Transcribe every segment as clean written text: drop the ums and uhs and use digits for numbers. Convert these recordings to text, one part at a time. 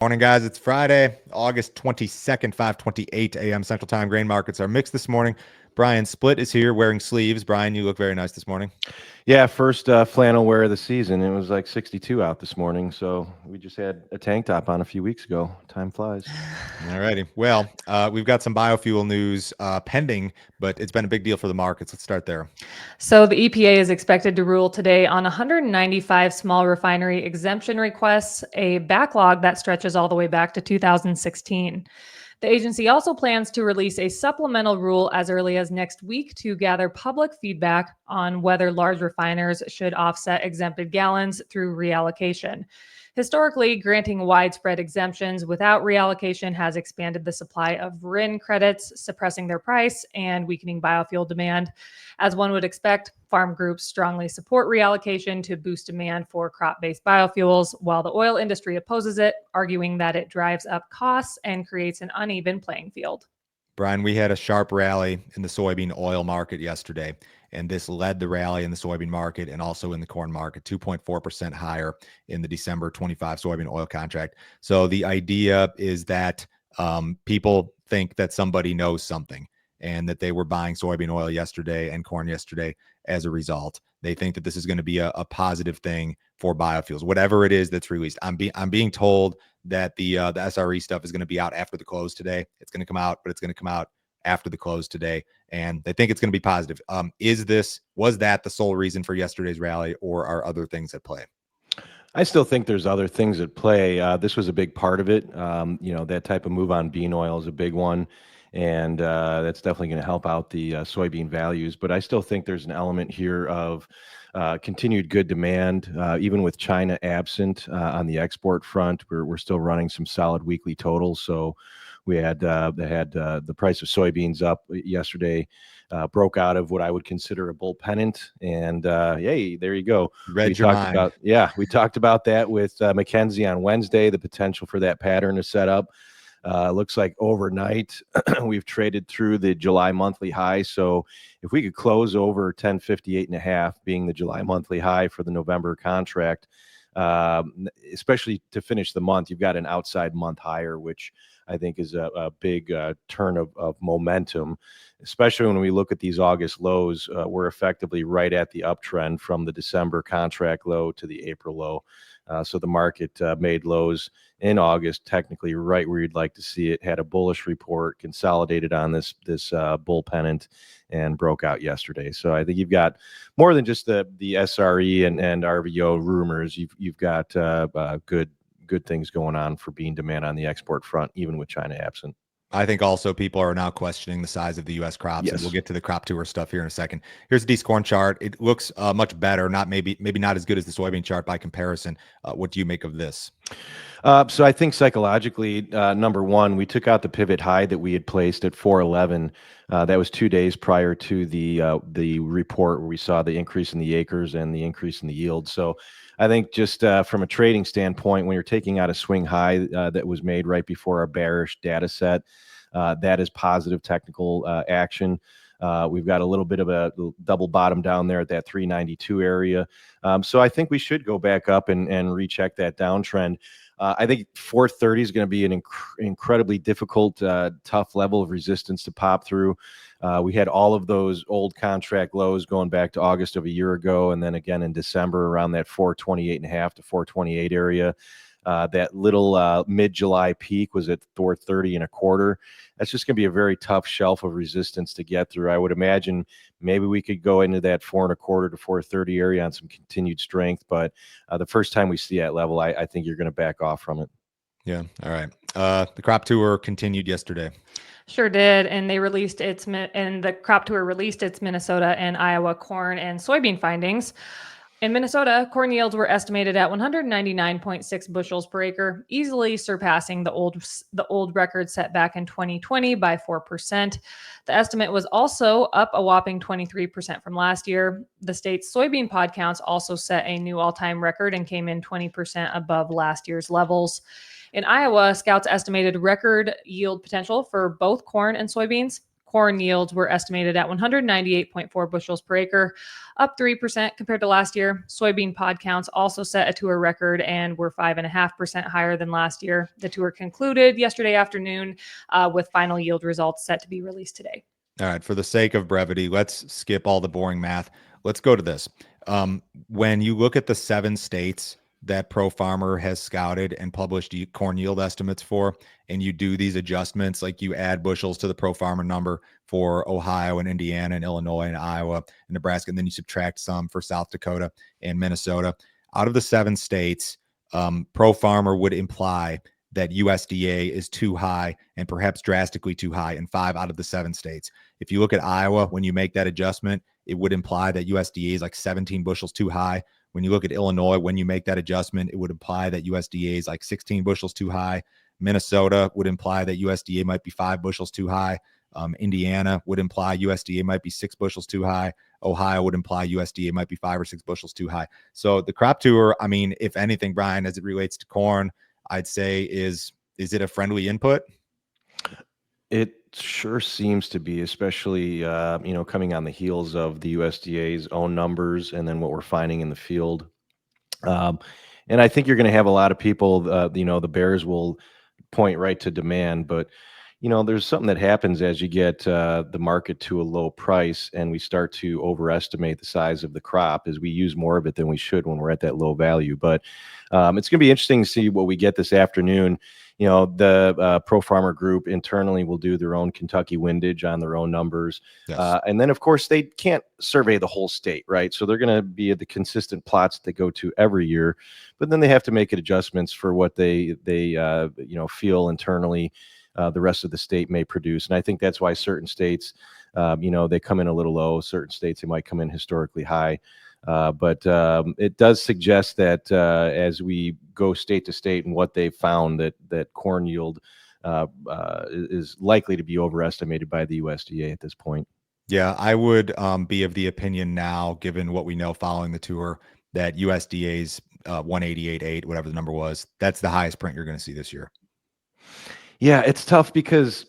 Morning, guys. It's Friday, August 22nd, 5:28 a.m. Central Time. Grain markets are mixed this morning. Brian Split is here wearing sleeves. Brian, you look very nice this morning. Yeah, first flannel wear of the season. It was like 62 out this morning, so we just had a tank top on a few weeks ago. Time flies. All righty. Well, we've got some biofuel news pending, but it's been a big deal for the markets. Let's start there. So the EPA is expected to rule today on 195 small refinery exemption requests, a backlog that stretches all the way back to 2016. The agency also plans to release a supplemental rule as early as next week to gather public feedback on whether large refiners should offset exempted gallons through reallocation. Historically, granting widespread exemptions without reallocation has expanded the supply of RIN credits, suppressing their price and weakening biofuel demand. As one would expect, farm groups strongly support reallocation to boost demand for crop-based biofuels, while the oil industry opposes it, arguing that it drives up costs and creates an uneven playing field. Brian, we had a sharp rally in the soybean oil market yesterday, and this led the rally in the soybean market and also in the corn market, 2.4% higher in the December 25 soybean oil contract. So the idea is that people think that somebody knows something and that they were buying soybean oil yesterday and corn yesterday as a result. They think that this is going to be a positive thing for biofuels, whatever it is that's released. I'm being told that the SRE stuff is going to be out after the close today. It's going to come out, but it's going to come out after the close today, and they think it's going to be positive. Was that the sole reason for yesterday's rally, or are other things at play? I still think there's other things at play. This was a big part of it. That type of move on bean oil is a big one, and that's definitely going to help out the soybean values. But I still think there's an element here of continued good demand, even with China absent on the export front. We're still running some solid weekly totals. So we had the price of soybeans up yesterday, broke out of what I would consider a bull pennant, and yay, there you go. We talked about that with McKenzie on Wednesday, the potential for that pattern to set up. Looks like overnight we've traded through the July monthly high. So if we could close over 1058.5 being the July monthly high for the November contract, especially to finish the month, you've got an outside month higher, which I think is a big turn of momentum, especially when we look at these August lows. We're effectively right at the uptrend from the December contract low to the April low. So the market made lows in August, technically right where you'd like to see it, had a bullish report, consolidated on this bull pennant, and broke out yesterday. So I think you've got more than just the SRE and RVO rumors. You've got good things going on for bean demand on the export front, even with China absent. I think also people are now questioning the size of the U.S. crops, Yes. And we'll get to the crop tour stuff here in a second. Here's a decent corn chart. It looks much better, maybe not as good as the soybean chart by comparison. What do you make of this? So I think psychologically, number one, we took out the pivot high that we had placed at 411. That was 2 days prior to the report where we saw the increase in the acres and the increase in the yield. So I think just from a trading standpoint, when you're taking out a swing high that was made right before our bearish data set, that is positive technical action. We've got a little bit of a double bottom down there at that 392 area. So I think we should go back up and recheck that downtrend. I think 430 is going to be an incredibly difficult, tough level of resistance to pop through. We had all of those old contract lows going back to August of a year ago, and then again in December around that 428.5 to 428 area. That little mid-July peak was at 430.25. That's just going to be a very tough shelf of resistance to get through. I would imagine maybe we could go into that 4.25 to 430 area on some continued strength, but the first time we see that level, I think you're going to back off from it. Yeah. All right. The crop tour continued yesterday. Sure did, and the crop tour released its Minnesota and Iowa corn and soybean findings. In Minnesota, corn yields were estimated at 199.6 bushels per acre, easily surpassing the old record set back in 2020 by 4%. The estimate was also up a whopping 23% from last year. The state's soybean pod counts also set a new all-time record and came in 20% above last year's levels. In Iowa, scouts estimated record yield potential for both corn and soybeans. Corn yields were estimated at 198.4 bushels per acre, up 3% compared to last year. Soybean pod counts also set a tour record and were 5.5% higher than last year. The tour concluded yesterday afternoon with final yield results set to be released today. All right, for the sake of brevity, let's skip all the boring math. Let's go to this. When you look at the 7 states that Pro Farmer has scouted and published corn yield estimates for, and you do these adjustments, like you add bushels to the Pro Farmer number for Ohio and Indiana and Illinois and Iowa and Nebraska, and then you subtract some for South Dakota and Minnesota. Out of the 7 states, Pro Farmer would imply that USDA is too high and perhaps drastically too high in 5 out of the 7 states. If you look at Iowa, when you make that adjustment, it would imply that USDA is like 17 bushels too high. When you look at Illinois, when you make that adjustment, it would imply that USDA is like 16 bushels too high. Minnesota would imply that USDA might be 5 bushels too high. Indiana would imply USDA might be 6 bushels too high. Ohio would imply USDA might be 5 or 6 bushels too high. So the crop tour, I mean, if anything, Brian, as it relates to corn, I'd say is it a friendly input? It sure seems to be, especially coming on the heels of the USDA's own numbers and then what we're finding in the field. And I think you're going to have a lot of people. The bears will point right to demand, but there's something that happens as you get the market to a low price and we start to overestimate the size of the crop as we use more of it than we should when we're at that low value. But it's going to be interesting to see what we get this afternoon. The Pro Farmer Group internally will do their own Kentucky windage on their own numbers. Yes. And then, of course, they can't survey the whole state, right? So they're going to be at the consistent plots that they go to every year, but then they have to make adjustments for what they feel internally the rest of the state may produce. And I think that's why certain states, they come in a little low. Certain states, they might come in historically high. But it does suggest that as we go state to state and what they've found, that corn yield is likely to be overestimated by the USDA at this point. Yeah, I would be of the opinion now, given what we know following the tour, that USDA's 188.8, whatever the number was, that's the highest print you're going to see this year. Yeah, it's tough because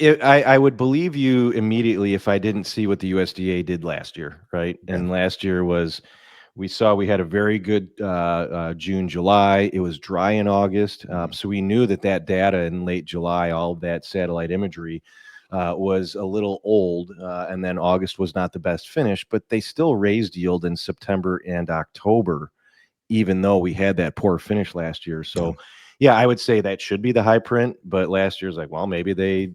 I would believe you immediately if I didn't see what the USDA did last year, right? Yeah. And last year we had a very good June, July. It was dry in August. So we knew that data in late July, all of that satellite imagery was a little old. And then August was not the best finish, but they still raised yield in September and October, even though we had that poor finish last year. So yeah, I would say that should be the high print, but last year's like, well, maybe they,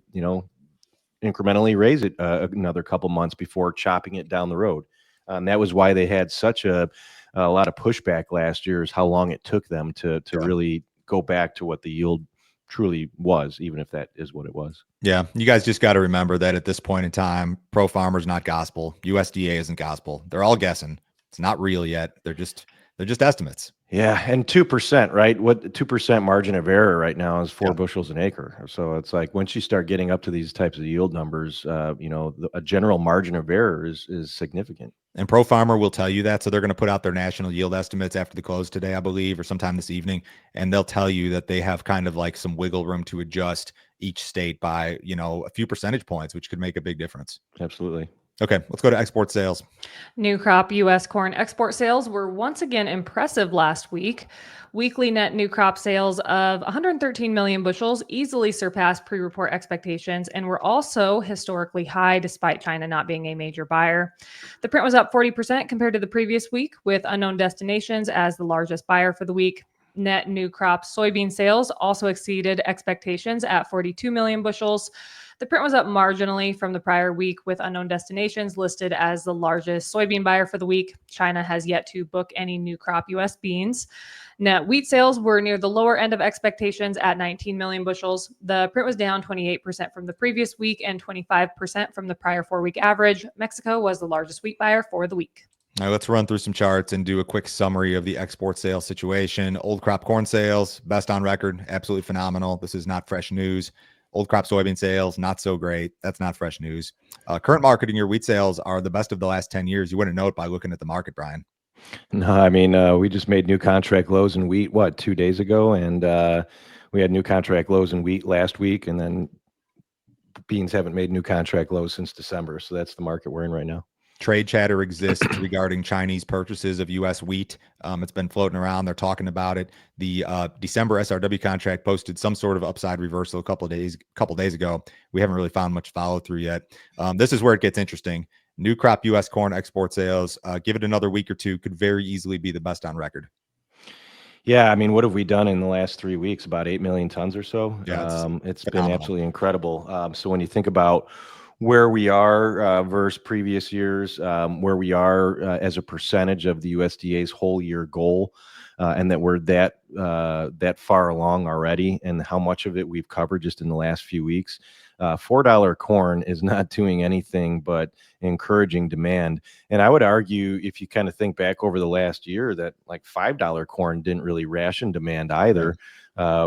incrementally raise it another couple months before chopping it down the road. That was why they had such a lot of pushback last year, is how long it took them to really go back to what the yield truly was, even if that is what it was. Yeah, you guys just got to remember that at this point in time, Pro Farmer's not gospel. USDA isn't gospel. They're all guessing. It's not real yet. They're just estimates. Yeah, and 2%, right? What 2% margin of error right now is 4 bushels an acre. So it's like once you start getting up to these types of yield numbers, a general margin of error is significant. And Pro Farmer will tell you that. So they're going to put out their national yield estimates after the close today, I believe, or sometime this evening. And they'll tell you that they have kind of like some wiggle room to adjust each state by, a few percentage points, which could make a big difference. Absolutely. Okay, let's go to export sales. New crop U.S. corn export sales were once again impressive last week. Weekly net new crop sales of 113 million bushels easily surpassed pre-report expectations and were also historically high despite China not being a major buyer. The print was up 40% compared to the previous week, with unknown destinations as the largest buyer for the week. Net new crop soybean sales also exceeded expectations at 42 million bushels. The print was up marginally from the prior week, with unknown destinations listed as the largest soybean buyer for the week. China has yet to book any new crop U.S. beans. Net wheat sales were near the lower end of expectations at 19 million bushels. The print was down 28% from the previous week and 25% from the prior 4-week average. Mexico was the largest wheat buyer for the week. All right, let's run through some charts and do a quick summary of the export sales situation. Old crop corn sales, best on record, absolutely phenomenal. This is not fresh news. Old crop soybean sales, not so great. That's not fresh news. Current market in your wheat sales are the best of the last 10 years. You wouldn't know it by looking at the market, Brian. No, I mean, we just made new contract lows in wheat, 2 days ago? And we had new contract lows in wheat last week. And then beans haven't made new contract lows since December. So that's the market we're in right now. Trade chatter exists regarding Chinese purchases of U.S. wheat. It's been floating around. They're talking about it. The December SRW contract posted some sort of upside reversal a couple days ago. We haven't really found much follow through yet. This is where it gets interesting. New crop U.S. corn export sales, give it another week or two, could very easily be the best on record. Yeah, I mean, what have we done in the last 3 weeks? About 8 million tons or so. Yeah, it's been phenomenal. absolutely incredible. So when you think about where we are versus previous years, where we are as a percentage of the USDA's whole year goal, and that we're that far along already, and how much of it we've covered just in the last few weeks. $4 corn is not doing anything but encouraging demand. And I would argue, if you kind of think back over the last year, that like $5 corn didn't really ration demand either.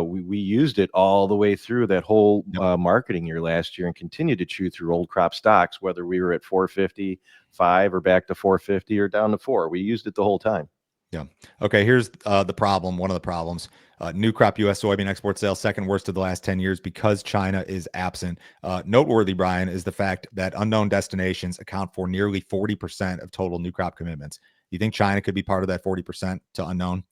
We used it all the way through that whole marketing year last year and continued to chew through old crop stocks, whether we were at 450, 5 or back to 450 or down to 4. We used it the whole time. Yeah. Okay. Here's the problem. One of the problems. New crop U.S. soybean export sales, second worst of the last 10 years because China is absent. Noteworthy, Brian, is the fact that unknown destinations account for nearly 40% of total new crop commitments. You think China could be part of that 40% to unknown?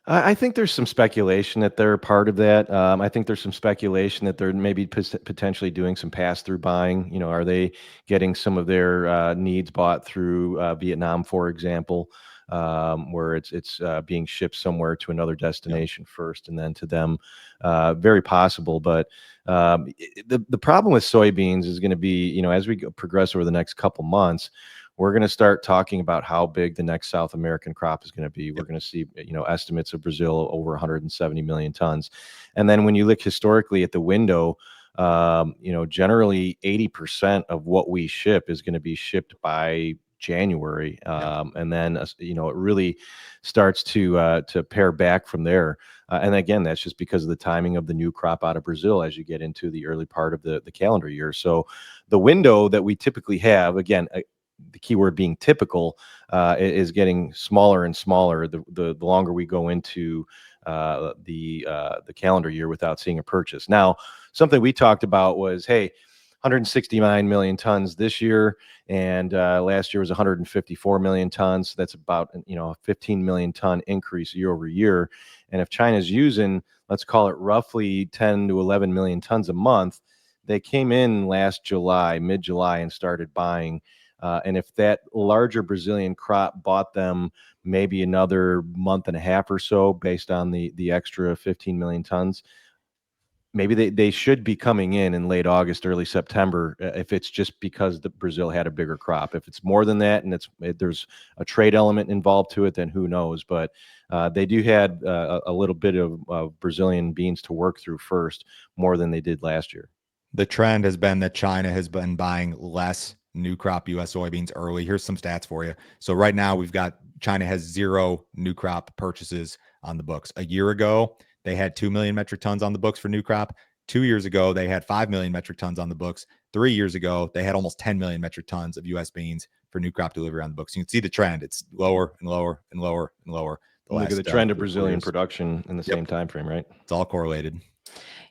I think there's some speculation that they're part of that. I think there's some speculation that they're maybe potentially doing some pass-through buying. You know, are they getting some of their needs bought through Vietnam, for example, where it's being shipped somewhere to another destination first and then to them? Very possible. But the problem with soybeans is going to be, you know, as we progress over the next couple months, we're going to start talking about how big the next South American crop is going to be. We're going to see, you know, estimates of Brazil over 170 million tons. And then when you look historically at the window, you know, generally 80% of what we ship is going to be shipped by January. And then, you know, it really starts to pare back from there. And again, that's just because of the timing of the new crop out of Brazil as you get into the early part of the calendar year. So the window that we typically have, again, the key word being typical, is getting smaller and smaller the longer we go into the calendar year without seeing a purchase. Now, something we talked about was, hey, 169 million tons this year, and last year was 154 million tons. So that's about, you know, a 15 million ton increase year over year. And if China's using, let's call it roughly 10 to 11 million tons a month, they came in last July, mid-July, and started buying. And if that larger Brazilian crop bought them maybe another month and a half or so based on the extra 15 million tons, maybe they should be coming in late August, early September, if it's just because Brazil had a bigger crop. If it's more than that and there's a trade element involved to it, then who knows? But they do had a little bit of Brazilian beans to work through first, more than they did last year. The trend has been that China has been buying less new crop U.S. soybeans early. Here's some stats for you. So right now we've got China has 0 new crop purchases on the books. A year ago, they had 2 million metric tons on the books for new crop. 2 years ago, they had 5 million metric tons on the books. 3 years ago, they had almost 10 million metric tons of U.S. beans for new crop delivery on the books. You can see the trend. It's lower and lower and lower and lower. Look at the trend of Brazilian production in the same time frame, right? It's all correlated.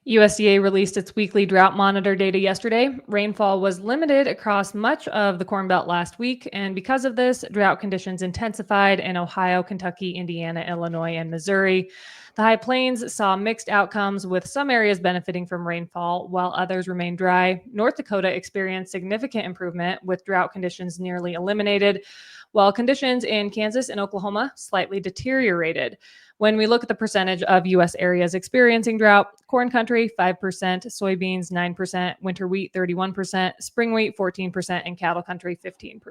USDA released its weekly drought monitor data yesterday. Rainfall was limited across much of the Corn Belt last week, and because of this, drought conditions intensified in Ohio, Kentucky, Indiana, Illinois, and Missouri. The High Plains saw mixed outcomes, with some areas benefiting from rainfall, while others remained dry. North Dakota experienced significant improvement, with drought conditions nearly eliminated, while conditions in Kansas and Oklahoma slightly deteriorated. When we look at the percentage of U.S. areas experiencing drought, corn country 5%, soybeans 9%, winter wheat 31%, spring wheat 14%, and cattle country 15%.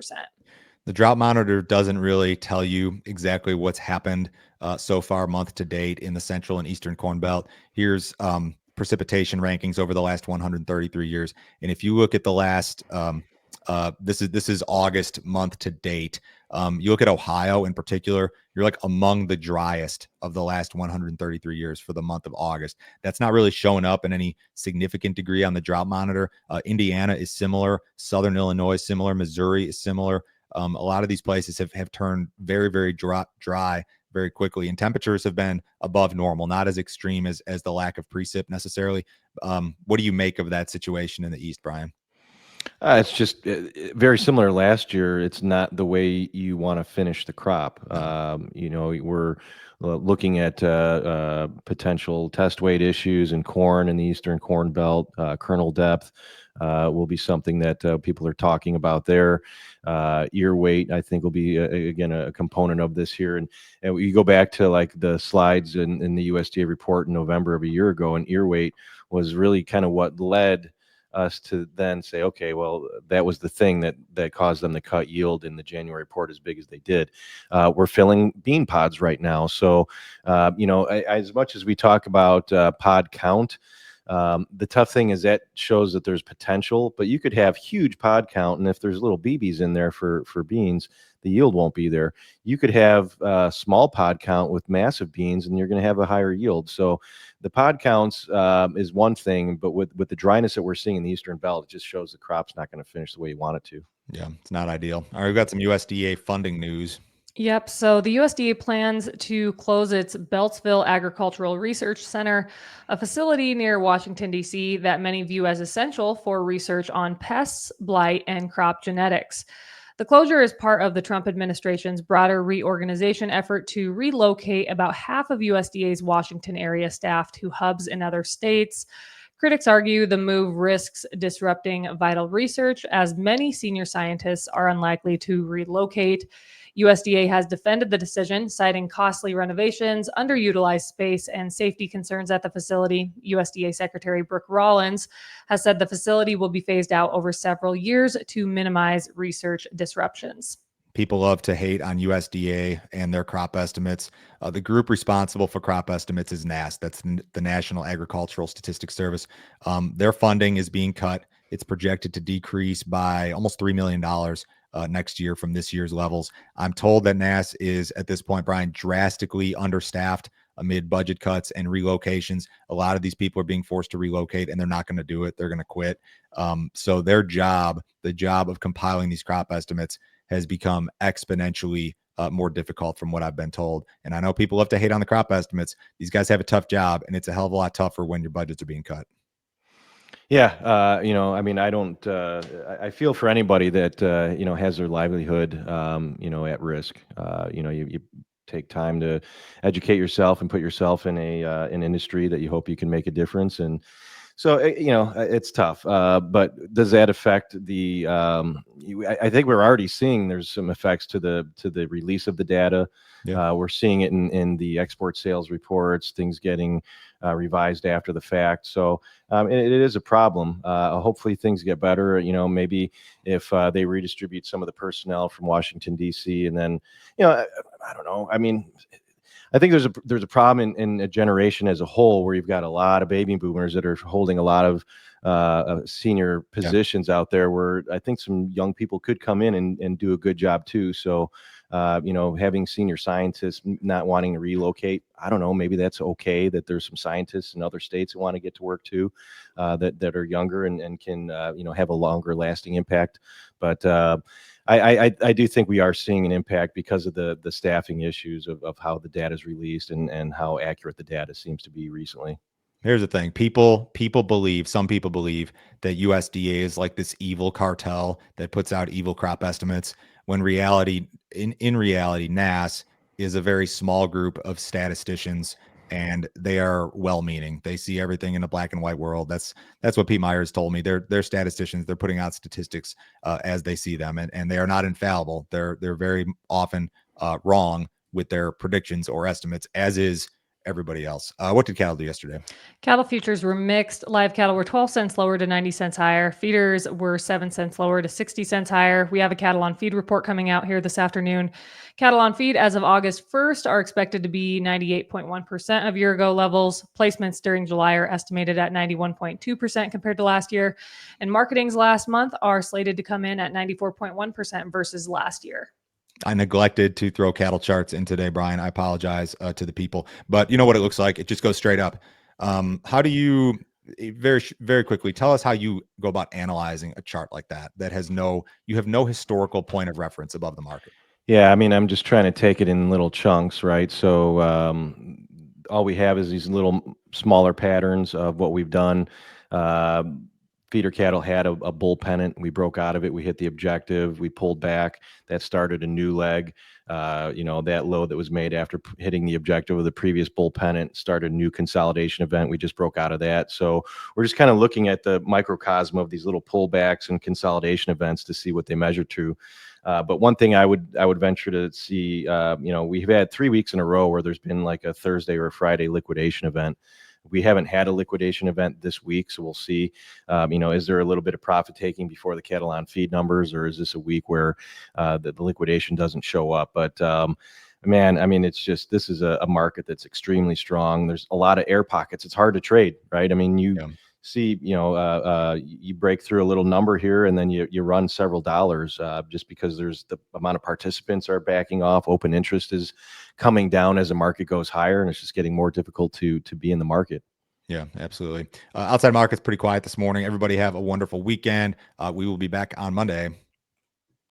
The drought monitor doesn't really tell you exactly what's happened so far month to date in the central and eastern Corn Belt. Here's precipitation rankings over the last 133 years. And if you look at the last, this is August month to date. You look at Ohio in particular, you're like among the driest of the last 133 years for the month of August. That's not really showing up in any significant degree on the drought monitor. Indiana is similar. Southern Illinois is similar. Missouri is similar. A lot of these places have turned very, very dry very quickly. And temperatures have been above normal, not as extreme as the lack of precip necessarily. What do you make of that situation in the East, Brian? It's just very similar last year. It's not the way you want to finish the crop. We're looking at potential test weight issues in corn in the Eastern Corn Belt. Kernel depth will be something that people are talking about there. Ear weight, I think, will be, again, a component of this here. And you go back to like the slides in the USDA report in November of a year ago, and ear weight was really kind of what led us to then say, okay, well, that was the thing that caused them to cut yield in the January report as big as they did. We're filling bean pods right now. So, as much as we talk about pod count, the tough thing is that shows that there's potential, but you could have huge pod count, and if there's little BBs in there for beans, the yield won't be there. You could have small pod count with massive beans, and you're going to have a higher yield. So the pod counts is one thing, but with the dryness that we're seeing in the Eastern Belt, it just shows the crop's not going to finish the way you want it to. Yeah, it's not ideal. All right, we've got some USDA funding news. Yep. So the USDA plans to close its Beltsville Agricultural Research Center, a facility near Washington, D.C., that many view as essential for research on pests, blight, and crop genetics. The closure is part of the Trump administration's broader reorganization effort to relocate about half of USDA's Washington area staff to hubs in other states. Critics argue the move risks disrupting vital research, as many senior scientists are unlikely to relocate. USDA has defended the decision, citing costly renovations, underutilized space, and safety concerns at the facility. USDA Secretary Brooke Rollins has said the facility will be phased out over several years to minimize research disruptions. People love to hate on USDA and their crop estimates. The group responsible for crop estimates is NASS. That's the National Agricultural Statistics Service. Their funding is being cut. It's projected to decrease by almost $3 million next year from this year's levels. I'm told that NASS is, at this point, Brian, drastically understaffed amid budget cuts and relocations. A lot of these people are being forced to relocate, and they're not going to do it. They're going to quit. So their job, the job of compiling these crop estimates, has become exponentially more difficult from what I've been told. And I know people love to hate on the crop estimates. These guys have a tough job, and it's a hell of a lot tougher when your budgets are being cut. Yeah, I don't. I feel for anybody that has their livelihood, at risk. You take time to educate yourself and put yourself in an industry that you hope you can make a difference. And so, it's tough. But does that affect the? I think we're already seeing there's some effects to the release of the data. Yeah. We're seeing it in the export sales reports, things getting revised after the fact. So it is a problem. Hopefully things get better. Maybe if they redistribute some of the personnel from Washington, D.C., and then, I don't know. I mean, I think there's a problem in a generation as a whole where you've got a lot of baby boomers that are holding a lot of senior positions out there, where I think some young people could come in and do a good job too. So, having senior scientists not wanting to relocate, I don't know, maybe that's okay, that there's some scientists in other states that want to get to work too, that are younger and can, have a longer lasting impact. But I do think we are seeing an impact because of the staffing issues of how the data is released and how accurate the data seems to be recently. Here's the thing. Some people believe that USDA is like this evil cartel that puts out evil crop estimates, when in reality, NASS is a very small group of statisticians, and they are well-meaning. They see everything in a black and white world. That's what Pete Myers told me. They're statisticians. They're putting out statistics as they see them, and they are not infallible. They're very often wrong with their predictions or estimates, as is everybody else. What did cattle do yesterday? Cattle futures were mixed. Live cattle were 12 cents lower to 90 cents higher. Feeders were 7 cents lower to 60 cents higher. We have a cattle on feed report coming out here this afternoon. Cattle on feed as of August 1st are expected to be 98.1% of year-ago levels. Placements during July are estimated at 91.2% compared to last year. And marketings last month are slated to come in at 94.1% versus last year. I neglected to throw cattle charts in today, Brian. I apologize to the people, but you know what it looks like? It just goes straight up. How do you, very, very quickly, tell us how you go about analyzing a chart like that, you have no historical point of reference above the market? Yeah, I mean, I'm just trying to take it in little chunks, right? So all we have is these little smaller patterns of what we've done. Uh, Feeder cattle had a bull pennant. We broke out of it. We hit the objective. We pulled back. That started a new leg. That load that was made after hitting the objective of the previous bull pennant started a new consolidation event. We just broke out of that. So we're just kind of looking at the microcosm of these little pullbacks and consolidation events to see what they measure to. But one thing I would venture to see, we've had 3 weeks in a row where there's been like a Thursday or a Friday liquidation event. We haven't had a liquidation event this week, so we'll see. Is there a little bit of profit taking before the cattle on feed numbers, or is this a week where the liquidation doesn't show up? But man, I mean, it's just this is a market that's extremely strong. There's a lot of air pockets. It's hard to trade, right? I mean, you see, you break through a little number here, and then you run several dollars just because there's the amount of participants are backing off. Open interest is coming down as the market goes higher, and it's just getting more difficult to be in the market. Yeah, absolutely. Outside market's pretty quiet this morning. Everybody have a wonderful weekend. We will be back on Monday.